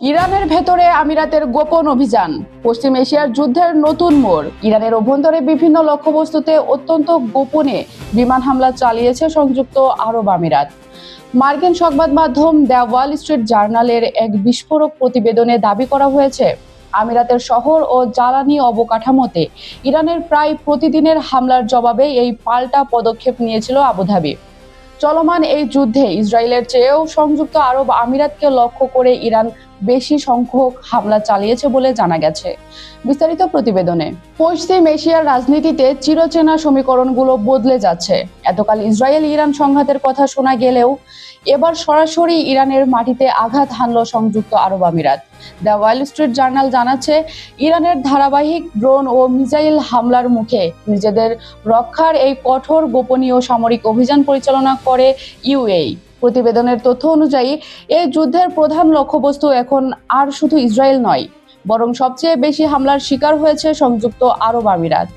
ইরানের ভেতরে আমিরাতের গোপন অভিযান, পশ্চিম এশিয়ার যুদ্ধের নতুন মোড়। ইরানের অভ্যন্তরে বিভিন্ন লক্ষ্যবস্তুতে অত্যন্ত গোপনে বিমান হামলা চালিয়েছে সংযুক্ত আরব আমিরাত। মার্কিন সংবাদ মাধ্যম দ্য ওয়াল স্ট্রিট জার্নালের এক বিস্ফোরক প্রতিবেদনে দাবি করা হয়েছে, আমিরাতের শহর ও জ্বালানি অবকাঠামোতে ইরানের প্রায় প্রতিদিনের হামলার জবাবে এই পাল্টা পদক্ষেপ নিয়েছিল আবুধাবি। চলমান এই যুদ্ধে ইসরায়েলের চেয়েও সংযুক্ত আরব আমিরাতকে লক্ষ্য করে ইরান বেশি সংখ্যক হামলা চালিয়েছে বলে জানা গেছে। বিস্তারিত প্রতিবেদনে। পশ্চিম এশিয়ার রাজনীতিতে চিরচেনা সমীকরণগুলো বদলে যাচ্ছে। এতকাল ইসরায়েল ইরান সংঘাতের কথা শোনা গেলেও এবার সরাসরি ইরানের মাটিতে আঘাত হানল সংযুক্ত আরব আমিরাত। দ্য ওয়াল স্ট্রিট জার্নাল জানাচ্ছে, ইরানের ধারাবাহিক ড্রোন ও মিসাইল হামলার মুখে নিজেদের রক্ষার এই কঠোর গোপনীয় সামরিক অভিযান পরিচালনা করে ইউএই। প্রতিবেদনের তথ্য অনুযায়ী এই যুদ্ধের প্রধান লক্ষ্যবস্তু এখন আর শুধু ইসরায়েল নয়, বরং সবচেয়ে বেশি হামলার শিকার হয়েছে সংযুক্ত আরব আমিরাত।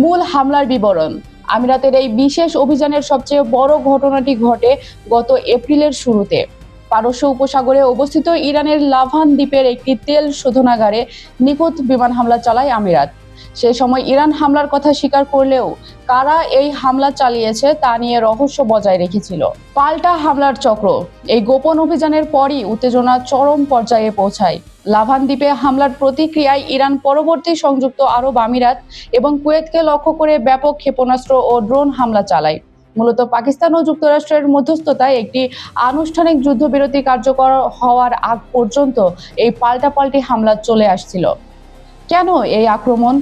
মূল হামলার বিবরণ। আমিরাতের এই বিশেষ অভিযানের সবচেয়ে বড় ঘটনাটি ঘটে গত এপ্রিলের শুরুতে। পারস্য উপসাগরে অবস্থিত ইরানের লাভান দ্বীপের একটি তেল শোধনাগারে নিখুঁত বিমান হামলা চালায় আমিরাত। সেই সময় ইরান হামলার কথা স্বীকার করলেও কারা এই হামলা চালিয়েছে তা নিয়ে রহস্য বজায় রেখেছিল। পাল্টা হামলার চক্র। এই গোপন অভিযানের পরই উত্তেজনা চরম পর্যায়ে পৌঁছায়। লাভান দ্বীপে হামলার প্রতিক্রিয়ায় ইরান পরবর্তী সংযুক্ত আরব আমিরাত এবং কুয়েতকে লক্ষ্য করে ব্যাপক ক্ষেপণাস্ত্র ও ড্রোন হামলা চালায়। মূলত পাকিস্তান ও যুক্তরাষ্ট্রের মধ্যস্থতায় একটি আনুষ্ঠানিক যুদ্ধবিরতি কার্যকর হওয়ার আগ পর্যন্ত এই পাল্টাপাল্টি হামলা চলে আসছিল। কেন এই আক্রমণ?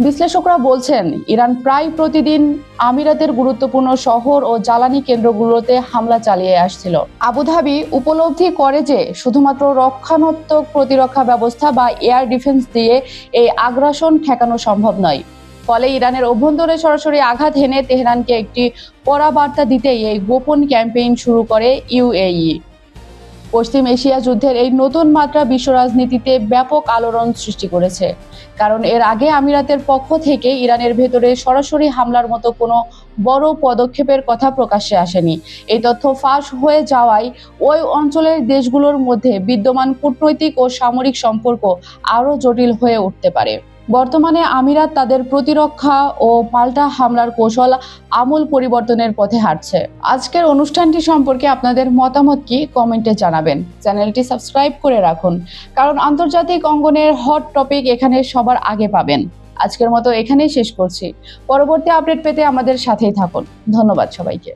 বিশ্লেষকরা বলছেন, ইরান প্রায় প্রতিদিন আমিরাতের গুরুত্বপূর্ণ শহর ও জ্বালানি কেন্দ্রগুলোতে হামলা চালিয়ে আসছিল। আবুধাবি উপলব্ধি করে যে শুধুমাত্র রক্ষণাত্মক প্রতিরক্ষা ব্যবস্থা বা এয়ার ডিফেন্স দিয়ে এই আগ্রাসন ঠেকানো সম্ভব নয়। ফলে ইরানের অভ্যন্তরে সরাসরি আঘাত হেনে তেহরানকে একটি কড়া বার্তা দিতেই এই গোপন ক্যাম্পেইন শুরু করে ইউএই। পশ্চিম এশিয়া যুদ্ধের এই নতুন মাত্রা বিশ্ব রাজনীতিতে ব্যাপক আলোড়ন সৃষ্টি করেছে, কারণ এর আগে আমিরাতের পক্ষ থেকে ইরানের ভেতরে সরাসরি হামলার মতো কোনো বড় পদক্ষেপের কথা প্রকাশ্যে আসেনি। এই তথ্য ফাঁস হয়ে যাওয়ায় ওই অঞ্চলের দেশগুলোর মধ্যে বিদ্যমান কূটনৈতিক ও সামরিক সম্পর্ক আরও জটিল হয়ে উঠতে পারে। বর্তমানে আমিরাত তাদের প্রতিরক্ষা ও পাল্টা হামলার কৌশল আমূল পরিবর্তনের পথে হাঁটছে। আজকের অনুষ্ঠানটি সম্পর্কে আপনাদের মতামত কি কমেন্টে জানাবেন। চ্যানেলটি সাবস্ক্রাইব করে রাখুন, কারণ আন্তর্জাতিক অঙ্গনের হট টপিক এখানে সবার আগে পাবেন। আজকের মতো এখানেই শেষ করছি। পরবর্তী আপডেট পেতে আমাদের সাথেই থাকুন। ধন্যবাদ সবাইকে।